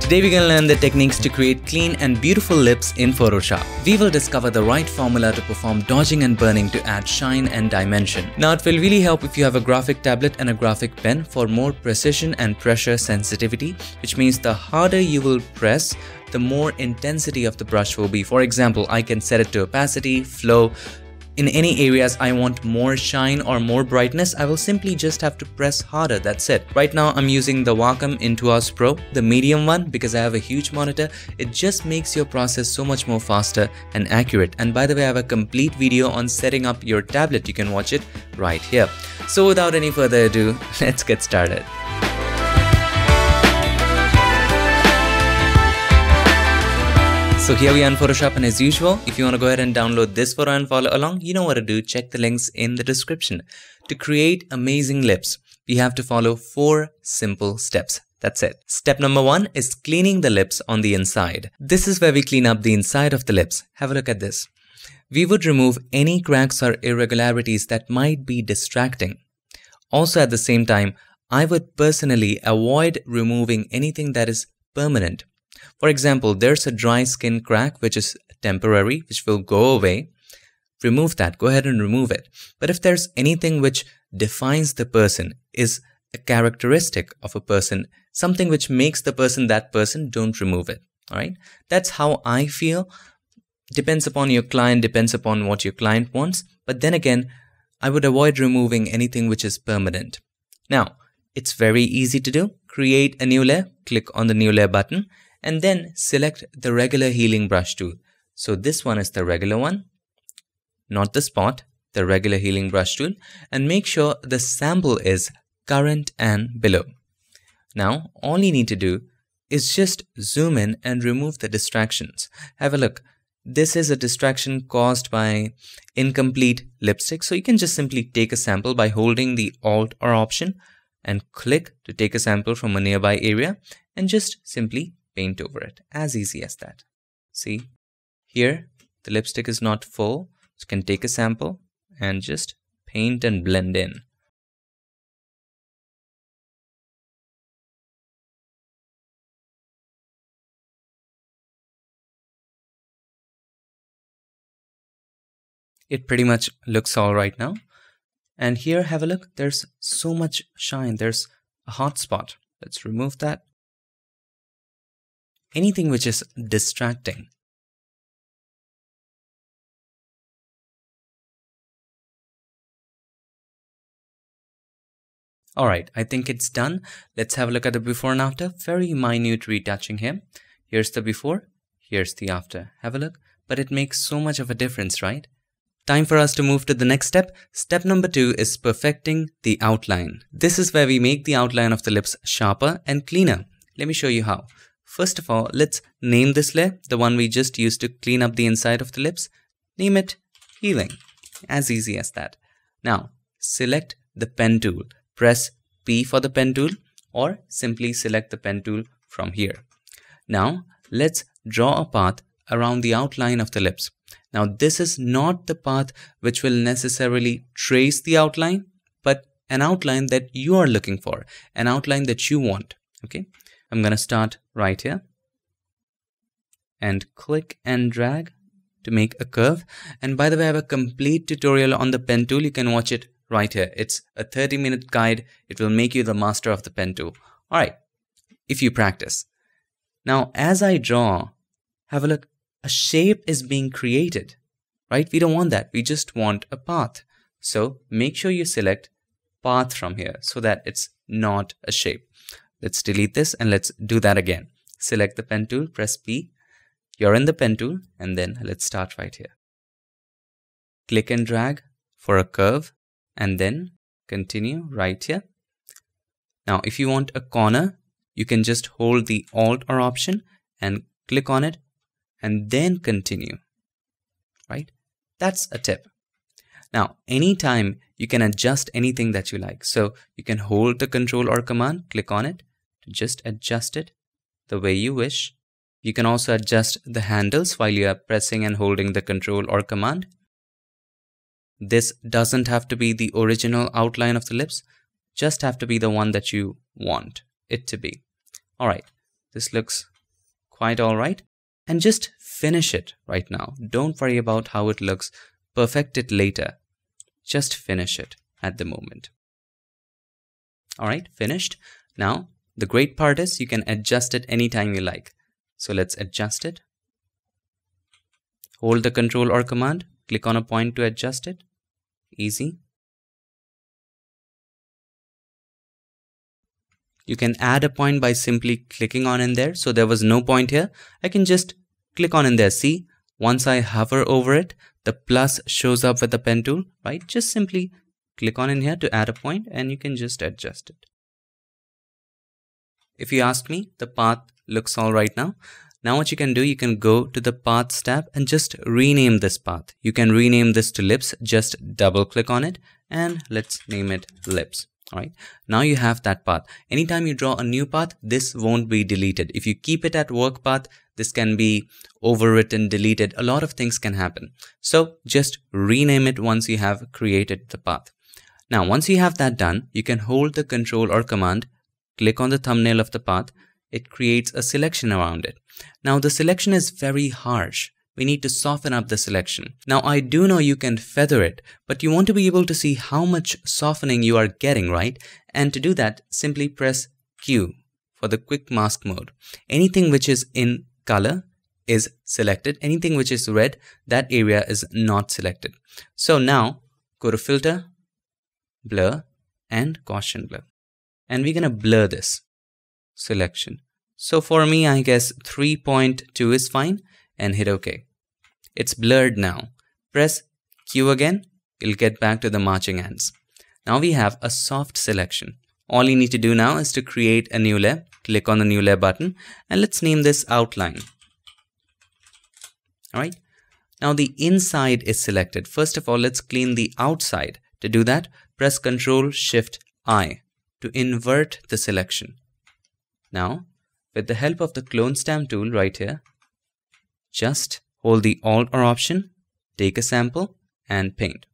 Today we're going to learn the techniques to create clean and beautiful lips in Photoshop. We will discover the right formula to perform dodging and burning to add shine and dimension. Now it will really help if you have a graphic tablet and a graphic pen for more precision and pressure sensitivity, which means the harder you will press, the more intensity of the brush will be. For example, I can set it to opacity, flow. In any areas I want more shine or more brightness, I will simply just have to press harder, that's it. Right now I'm using the Wacom Intuos Pro, the medium one, because I have a huge monitor. It just makes your process so much more faster and accurate. And by the way, I have a complete video on setting up your tablet. You can watch it right here. So without any further ado, let's get started. So here we are in Photoshop, and as usual, if you want to go ahead and download this photo and follow along, you know what to do. Check the links in the description. To create amazing lips, we have to follow 4 simple steps. That's it. Step number 1 is cleaning the lips on the inside. This is where we clean up the inside of the lips. Have a look at this. We would remove any cracks or irregularities that might be distracting. Also at the same time, I would personally avoid removing anything that is permanent. For example, there's a dry skin crack which is temporary, which will go away. Remove that, go ahead and remove it. But if there's anything which defines the person, is a characteristic of a person, something which makes the person that person, don't remove it. Alright, that's how I feel. Depends upon your client, depends upon what your client wants. But then again, I would avoid removing anything which is permanent. Now, it's very easy to do. Create a new layer, click on the new layer button, and then select the regular healing brush tool. So this one is the regular one, not the spot, the regular healing brush tool, and make sure the sample is current and below. Now all you need to do is just zoom in and remove the distractions. Have a look. This is a distraction caused by incomplete lipstick. So you can just simply take a sample by holding the Alt or Option and click to take a sample from a nearby area and just simply paint over it. As easy as that. See, here the lipstick is not full, so you can take a sample and just paint and blend in. It pretty much looks all right now. And here, have a look, there's so much shine, there's a hot spot. Let's remove that. Anything which is distracting. Alright, I think it's done. Let's have a look at the before and after. Very minute retouching here. Here's the before, here's the after. Have a look. But it makes so much of a difference, right? Time for us to move to the next step. Step number 2 is perfecting the outline. This is where we make the outline of the lips sharper and cleaner. Let me show you how. First of all, let's name this layer, the one we just used to clean up the inside of the lips. Name it Healing. As easy as that. Now, select the pen tool. Press P for the pen tool or simply select the pen tool from here. Now, let's draw a path around the outline of the lips. Now, this is not the path which will necessarily trace the outline, but an outline that you are looking for, an outline that you want. Okay. I'm going to start right here and click and drag to make a curve. And by the way, I have a complete tutorial on the pen tool. You can watch it right here. It's a 30-minute guide. It will make you the master of the pen tool. All right, if you practice. Now, as I draw, have a look, a shape is being created, right? We don't want that. We just want a path. So make sure you select path from here so that it's not a shape. Let's delete this and let's do that again. Select the pen tool, press P. You're in the pen tool, and then let's start right here. Click and drag for a curve and then continue right here. Now, if you want a corner, you can just hold the Alt or Option and click on it and then continue, right? That's a tip. Now, anytime you can adjust anything that you like. So you can hold the Control or Command, click on it, to just adjust it the way you wish. You can also adjust the handles while you are pressing and holding the Control or Command. This doesn't have to be the original outline of the lips, just have to be the one that you want it to be. Alright, this looks quite alright. And just finish it right now. Don't worry about how it looks. Perfect it later. Just finish it at the moment. Alright, finished. Now, the great part is you can adjust it anytime you like. So let's adjust it. Hold the Control or Command. Click on a point to adjust it. Easy. You can add a point by simply clicking on in there. So there was no point here. I can just click on in there. See, once I hover over it, the plus shows up with the pen tool, right? Just simply click on in here to add a point and you can just adjust it. If you ask me, the path looks all right now. Now what you can do, you can go to the Paths tab and just rename this path. You can rename this to Lips. Just double click on it and let's name it Lips. Alright, now you have that path. Anytime you draw a new path, this won't be deleted. If you keep it at work path, this can be overwritten, deleted. A lot of things can happen. So just rename it once you have created the path. Now, once you have that done, you can hold the Control or Command, click on the thumbnail of the path. It creates a selection around it. Now, the selection is very harsh. We need to soften up the selection. Now, I do know you can feather it, but you want to be able to see how much softening you are getting, right? And to do that, simply press Q for the quick mask mode. Anything which is in color is selected. Anything which is red, that area is not selected. So now, go to Filter, Blur, and Gaussian Blur. And we're going to blur this selection. So for me, I guess 3.2 is fine. And hit OK. It's blurred now. Press Q again, you'll get back to the marching ants. Now we have a soft selection. All you need to do now is to create a new layer. Click on the new layer button and let's name this outline. Alright. Now the inside is selected. First of all, let's clean the outside. To do that, press Ctrl-Shift-I to invert the selection. Now, with the help of the clone stamp tool right here, just hold the Alt or Option, take a sample and paint.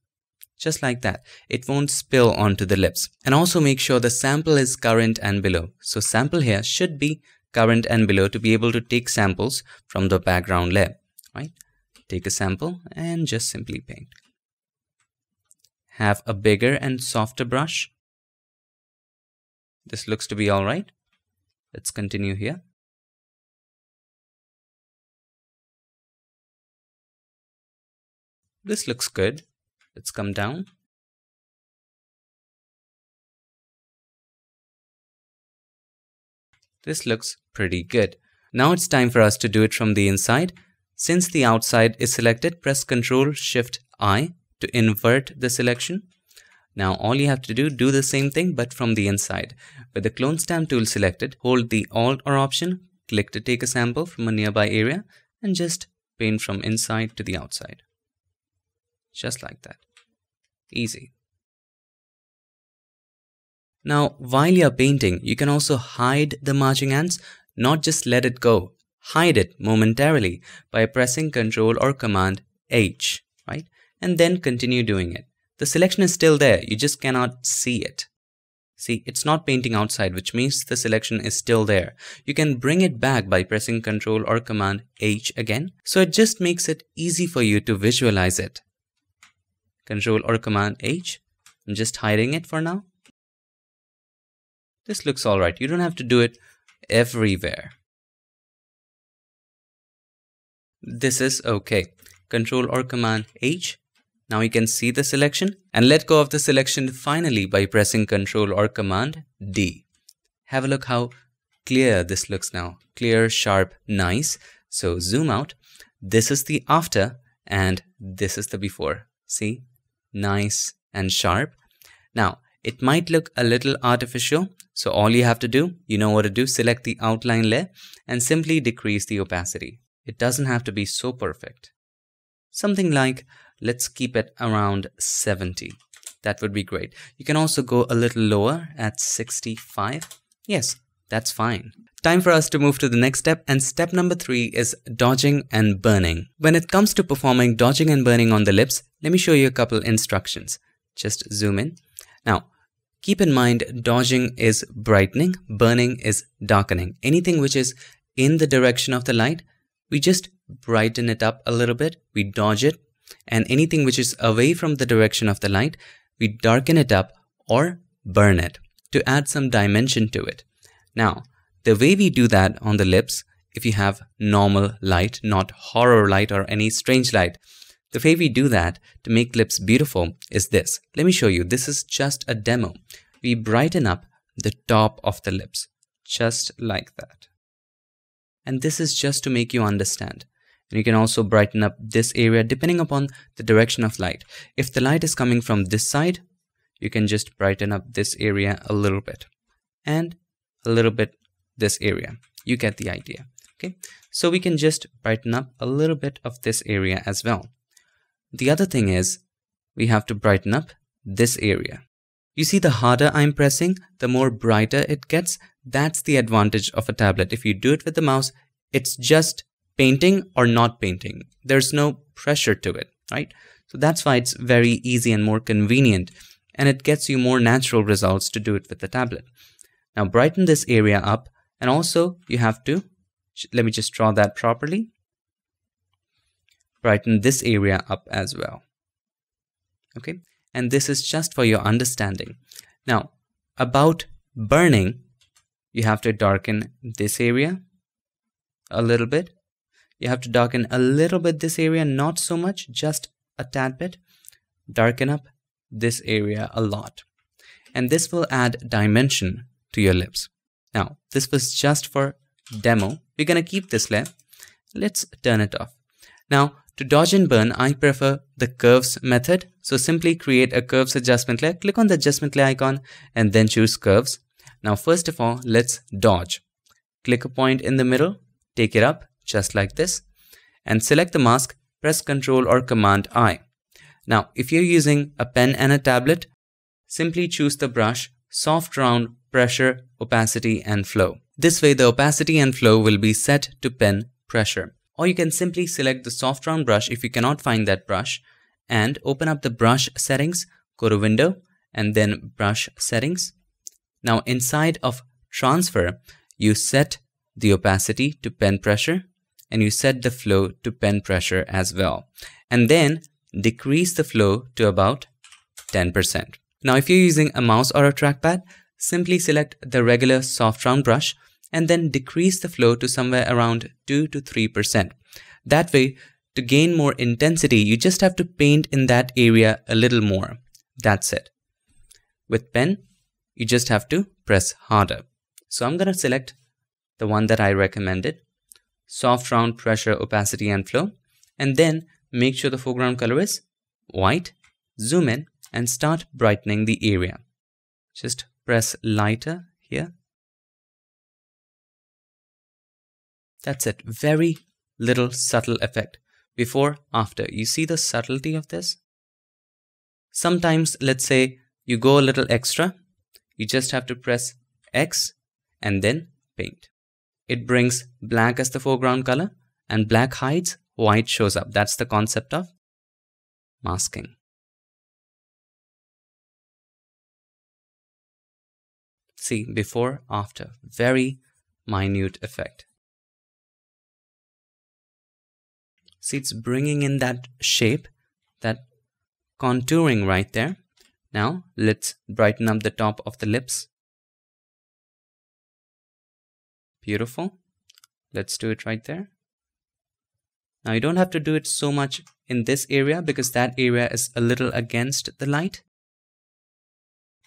Just like that. It won't spill onto the lips. And also make sure the sample is current and below. So sample here should be current and below to be able to take samples from the background layer. Right? Take a sample and just simply paint. Have a bigger and softer brush. This looks to be alright. Let's continue here. This looks good. Let's come down. This looks pretty good. Now it's time for us to do it from the inside. Since the outside is selected, press Ctrl-Shift-I to invert the selection. Now all you have to do the same thing but from the inside. With the clone stamp tool selected, hold the Alt or Option, click to take a sample from a nearby area and just paint from inside to the outside. Just like that. Easy. Now, while you're painting, you can also hide the marching ants, not just let it go. Hide it momentarily by pressing Ctrl or Command H, right? And then continue doing it. The selection is still there, you just cannot see it. See, it's not painting outside, which means the selection is still there. You can bring it back by pressing Ctrl or Command H again. So it just makes it easy for you to visualize it. Ctrl or Command H. I'm just hiding it for now. This looks alright. You don't have to do it everywhere. This is okay. Ctrl or Command H. Now you can see the selection and let go of the selection finally by pressing Ctrl or Command D. Have a look how clear this looks now. Clear, sharp, nice. So zoom out. This is the after and this is the before. See? Nice and sharp. Now, it might look a little artificial. So all you have to do, you know what to do, select the outline layer and simply decrease the opacity. It doesn't have to be so perfect. Something like, let's keep it around 70. That would be great. You can also go a little lower at 65. Yes, that's fine. Time for us to move to the next step, and step number 3 is dodging and burning. When it comes to performing dodging and burning on the lips, let me show you a couple instructions. Just zoom in. Now, keep in mind dodging is brightening, burning is darkening. Anything which is in the direction of the light, we just brighten it up a little bit, we dodge it, and anything which is away from the direction of the light, we darken it up or burn it to add some dimension to it. Now, the way we do that on the lips, if you have normal light, not horror light or any strange light, the way we do that to make lips beautiful is this. Let me show you. This is just a demo. We brighten up the top of the lips, just like that. And this is just to make you understand. And you can also brighten up this area depending upon the direction of light. If the light is coming from this side, you can just brighten up this area a little bit and a little bit this area. You get the idea. Okay, so we can just brighten up a little bit of this area as well. The other thing is we have to brighten up this area. You see, the harder I'm pressing, the more brighter it gets. That's the advantage of a tablet. If you do it with the mouse, it's just painting or not painting. There's no pressure to it, right? So that's why it's very easy and more convenient, and it gets you more natural results to do it with the tablet. Now brighten this area up, and also you have to, let me just draw that properly, brighten this area up as well. Okay, and this is just for your understanding. Now, about burning, you have to darken this area a little bit. You have to darken a little bit this area, not so much, just a tad bit. Darken up this area a lot. And this will add dimension to your lips. Now, this was just for demo. We're going to keep this layer. Let's turn it off. Now, to dodge and burn, I prefer the curves method. So simply create a curves adjustment layer, click on the adjustment layer icon, and then choose curves. Now, first of all, let's dodge. Click a point in the middle, take it up just like this, and select the mask, press Ctrl or Command I. Now, if you're using a pen and a tablet, simply choose the brush, soft round, pressure, opacity, and flow. This way, the opacity and flow will be set to pen pressure. Or you can simply select the soft round brush if you cannot find that brush, and open up the brush settings, go to Window, and then Brush Settings. Now inside of Transfer, you set the opacity to pen pressure, and you set the flow to pen pressure as well. And then decrease the flow to about 10%. Now if you're using a mouse or a trackpad, simply select the regular soft round brush, and then decrease the flow to somewhere around 2 to 3%. That way, to gain more intensity, you just have to paint in that area a little more. That's it. With pen, you just have to press harder. So I'm going to select the one that I recommended, soft round, pressure, opacity, and flow, and then make sure the foreground color is white, zoom in, and start brightening the area. Just press lighter here. That's it. Very little subtle effect. Before, after. You see the subtlety of this? Sometimes, let's say you go a little extra. You just have to press X and then paint. It brings black as the foreground color, and black hides, white shows up. That's the concept of masking. See, before, after. Very minute effect. See, it's bringing in that shape, that contouring right there. Now, let's brighten up the top of the lips. Beautiful. Let's do it right there. Now, you don't have to do it so much in this area because that area is a little against the light.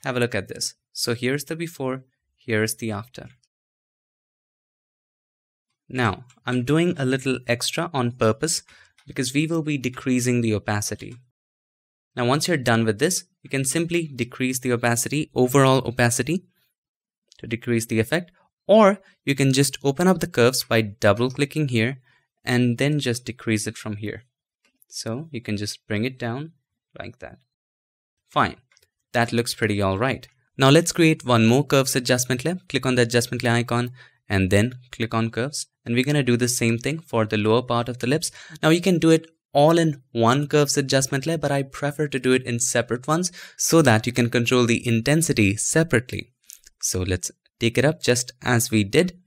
Have a look at this. So here's the before, here's the after. Now, I'm doing a little extra on purpose because we will be decreasing the opacity. Now, once you're done with this, you can simply decrease the opacity, overall opacity, to decrease the effect, or you can just open up the curves by double-clicking here and then just decrease it from here. So you can just bring it down like that. Fine. That looks pretty all right. Now let's create one more curves adjustment layer. Click on the adjustment layer icon and then click on curves. And we're going to do the same thing for the lower part of the lips. Now you can do it all in one curves adjustment layer, but I prefer to do it in separate ones so that you can control the intensity separately. So let's take it up just as we did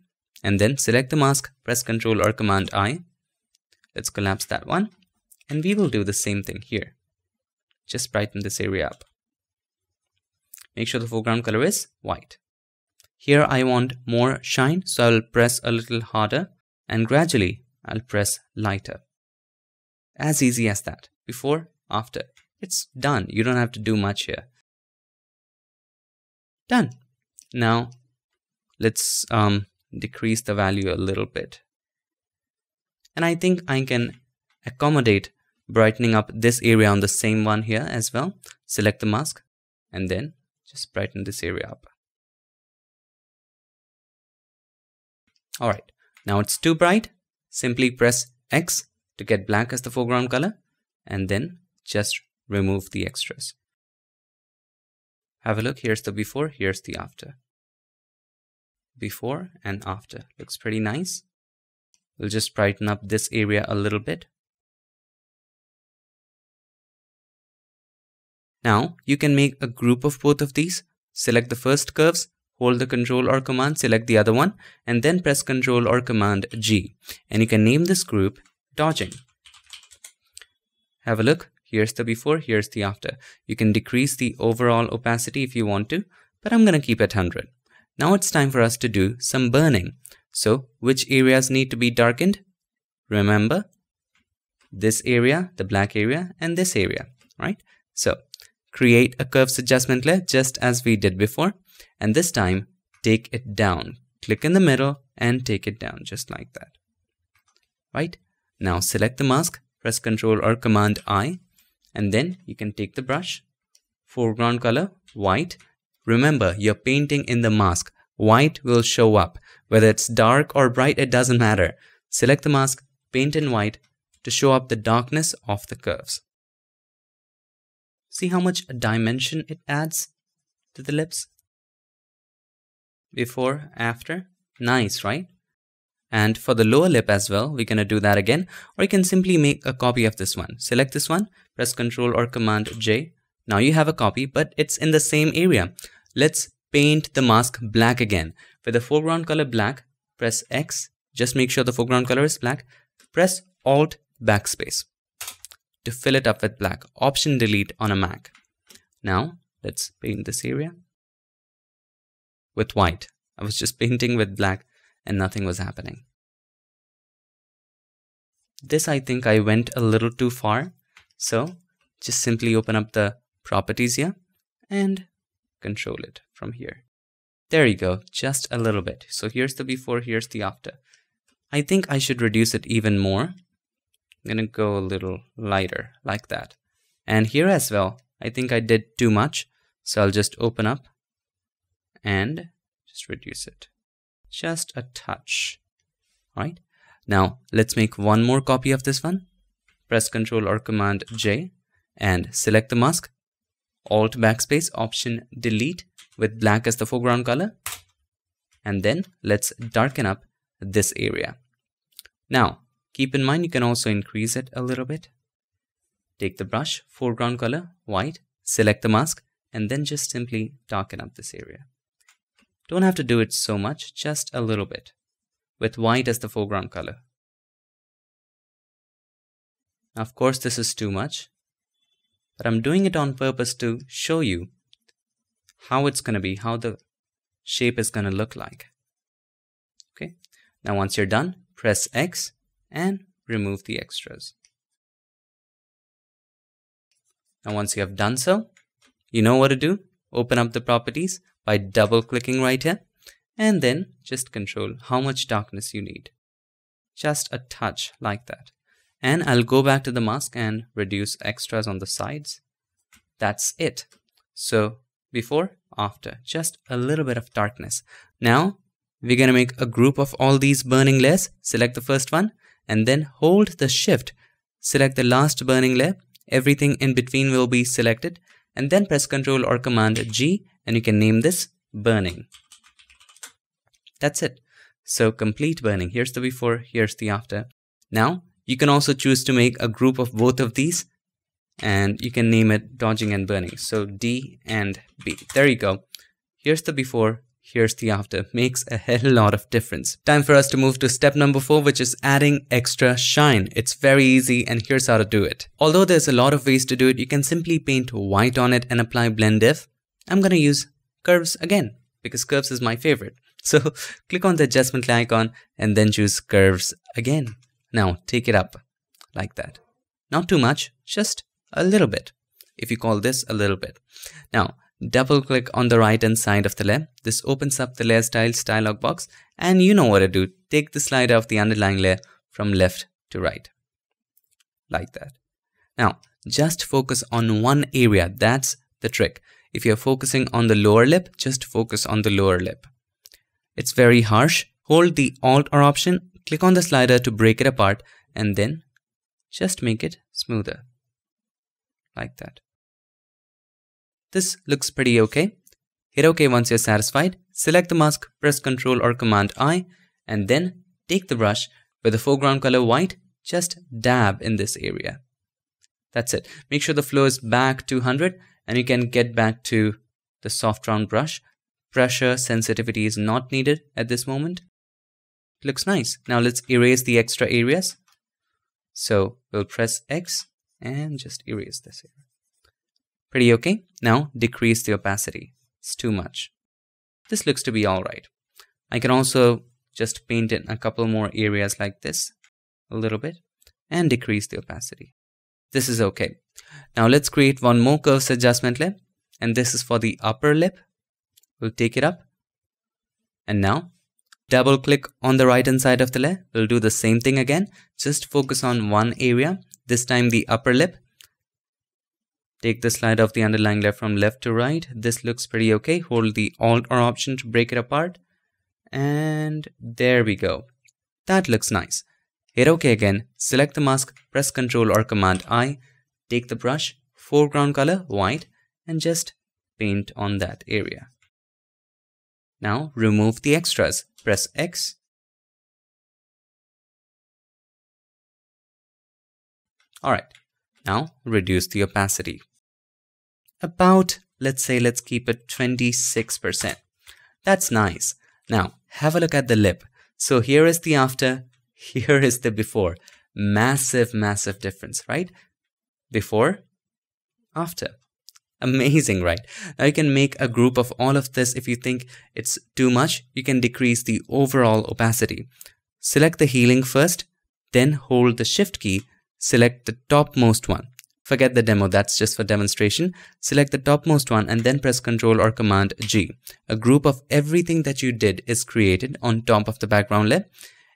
and then select the mask, press Ctrl or Command I. Let's collapse that one, and we will do the same thing here. Just brighten this area up. Make sure the foreground color is white. Here I want more shine, so I will press a little harder, and gradually I'll press lighter. As easy as that. Before, after. It's done. You don't have to do much here. Done. Now let's decrease the value a little bit. And I think I can accommodate brightening up this area on the same one here as well. Select the mask and then just brighten this area up. Alright, now it's too bright. Simply press X to get black as the foreground color and then just remove the extras. Have a look. Here's the before, here's the after. Before and after. Looks pretty nice. We'll just brighten up this area a little bit. Now you can make a group of both of these. Select the first curves, hold the Ctrl or Command, select the other one, and then press Ctrl or Command G. And you can name this group dodging. Have a look. Here's the before, here's the after. You can decrease the overall opacity if you want to, but I'm going to keep it 100. Now it's time for us to do some burning. So which areas need to be darkened? Remember, this area, the black area, and this area, right? So create a curves adjustment layer just as we did before, and this time take it down. Click in the middle and take it down just like that. Right? Now select the mask, press Ctrl or Command I, and then you can take the brush, foreground color, white. Remember, you're painting in the mask. White will show up. Whether it's dark or bright, it doesn't matter. Select the mask, paint in white to show up the darkness of the curves. See how much dimension it adds to the lips? Before, after. Nice, right? And for the lower lip as well, we're going to do that again. Or you can simply make a copy of this one. Select this one, press Ctrl or Command J. Now you have a copy, but it's in the same area. Let's paint the mask black again. For the foreground color black, press X. Just make sure the foreground color is black. Press Alt Backspace to fill it up with black. Option Delete on a Mac. Now let's paint this area with white. I was just painting with black and nothing was happening. This I think I went a little too far. So just simply open up the properties here and control it from here. There you go, just a little bit. So here's the before, here's the after. I think I should reduce it even more. I'm gonna go a little lighter like that. And here as well, I think I did too much. So I'll just open up and just reduce it. Just a touch. Alright. Now let's make one more copy of this one. Press Ctrl or Command J and select the mask. Alt Backspace, Option Delete with black as the foreground color. And then let's darken up this area. Now keep in mind you can also increase it a little bit. Take the brush, foreground color, white, select the mask, and then just simply darken up this area. Don't have to do it so much, just a little bit, with white as the foreground color. Now, of course, this is too much, but I'm doing it on purpose to show you how it's going to be, how the shape is going to look like. Okay. Now, once you're done, press X and remove the extras. Now, once you have done so, you know what to do. Open up the properties by double clicking right here and then just control how much darkness you need. Just a touch like that. And I'll go back to the mask and reduce extras on the sides. That's it. So before, after, just a little bit of darkness. Now we're going to make a group of all these burning layers. Select the first one and then hold the shift. Select the last burning layer. Everything in between will be selected. And then press Ctrl or Command G and you can name this burning. That's it. So complete burning. Here's the before, here's the after. Now you can also choose to make a group of both of these and you can name it dodging and burning. So D and B. There you go. Here's the before, here's the after. Makes a hell lot of difference. Time for us to move to step number 4, which is adding extra shine. It's very easy, and here's how to do it. Although there's a lot of ways to do it, you can simply paint white on it and apply blend diff. I'm gonna use curves again because curves is my favorite. So click on the adjustment layer icon and then choose curves again. Now take it up like that. Not too much, just a little bit. If you call this a little bit. Now double click on the right hand side of the layer. This opens up the layer styles dialog box, and you know what to do. Take the slider of the underlying layer from left to right. Like that. Now just focus on one area. That's the trick. If you're focusing on the lower lip, just focus on the lower lip. It's very harsh. Hold the Alt or Option, click on the slider to break it apart, and then just make it smoother. Like that. This looks pretty okay. Hit OK once you're satisfied. Select the mask, press Ctrl or Command I, and then take the brush with the foreground color white, just dab in this area. That's it. Make sure the flow is back to 100, and you can get back to the soft round brush. Pressure sensitivity is not needed at this moment. Looks nice. Now let's erase the extra areas. So we'll press X and just erase this area. Pretty okay. Now decrease the opacity. It's too much. This looks to be alright. I can also just paint in a couple more areas like this, a little bit, and decrease the opacity. This is okay. Now let's create one more curves adjustment layer, and this is for the upper lip. We'll take it up, and now double click on the right hand side of the layer. We'll do the same thing again. Just focus on one area, this time the upper lip. Take the slider of the underlying layer from left to right. This looks pretty okay. Hold the Alt or Option to break it apart, and there we go. That looks nice. Hit OK again. Select the mask, press Ctrl or Command I. Take the brush, foreground color white, and just paint on that area. Now remove the extras. Press X. Alright, now reduce the opacity. About, let's keep it 26%. That's nice. Now have a look at the lip. So here is the after, here is the before. Massive difference, right? Before, after. Amazing, right? Now you can make a group of all of this. If you think it's too much, you can decrease the overall opacity. Select the healing first, then hold the Shift key, select the topmost one. Forget the demo, that's just for demonstration. Select the topmost one and then press Ctrl or Command G. A group of everything that you did is created on top of the background layer,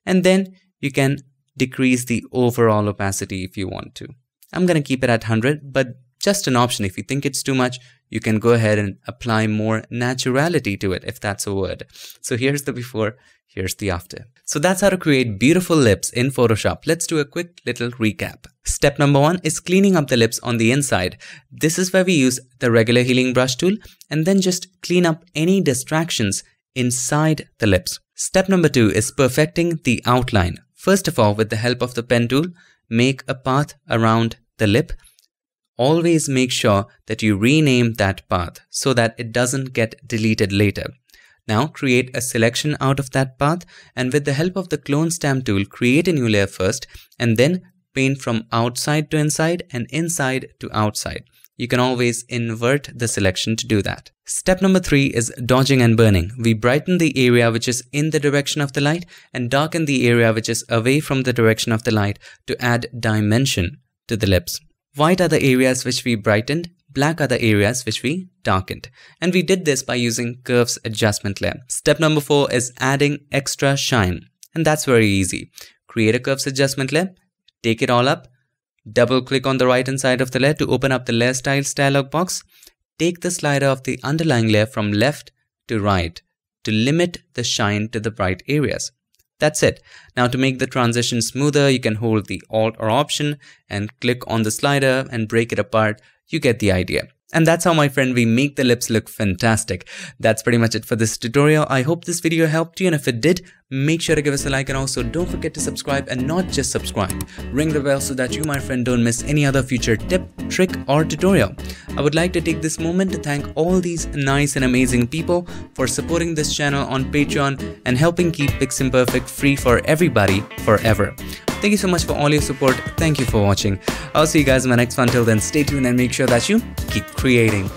and then you can decrease the overall opacity if you want to. I'm gonna keep it at 100, but just an option. If you think it's too much, you can go ahead and apply more naturality to it, if that's a word. So here's the before, here's the after. So that's how to create beautiful lips in Photoshop. Let's do a quick little recap. Step number 1 is cleaning up the lips on the inside. This is where we use the regular healing brush tool and then just clean up any distractions inside the lips. Step number 2 is perfecting the outline. First of all, with the help of the pen tool, make a path around the lip. Always make sure that you rename that path so that it doesn't get deleted later. Now create a selection out of that path, and with the help of the clone stamp tool, create a new layer first and then paint from outside to inside and inside to outside. You can always invert the selection to do that. Step number 3 is dodging and burning. We brighten the area which is in the direction of the light and darken the area which is away from the direction of the light to add dimension to the lips. White are the areas which we brightened, black are the areas which we darkened. And we did this by using curves adjustment layer. Step number 4 is adding extra shine. And that's very easy. Create a curves adjustment layer, take it all up, double click on the right hand side of the layer to open up the layer styles dialog box. Take the slider of the underlying layer from left to right to limit the shine to the bright areas. That's it. Now to make the transition smoother, you can hold the Alt or Option and click on the slider and break it apart. You get the idea. And that's how, my friend, we make the lips look fantastic. That's pretty much it for this tutorial. I hope this video helped you, and if it did, make sure to give us a like, and also don't forget to subscribe, and not just subscribe. Ring the bell so that you, my friend, don't miss any other future tip, trick or tutorial. I would like to take this moment to thank all these nice and amazing people for supporting this channel on Patreon and helping keep PiXimperfect free for everybody forever. Thank you so much for all your support. Thank you for watching. I'll see you guys in my next one. Till then, stay tuned and make sure that you keep creating.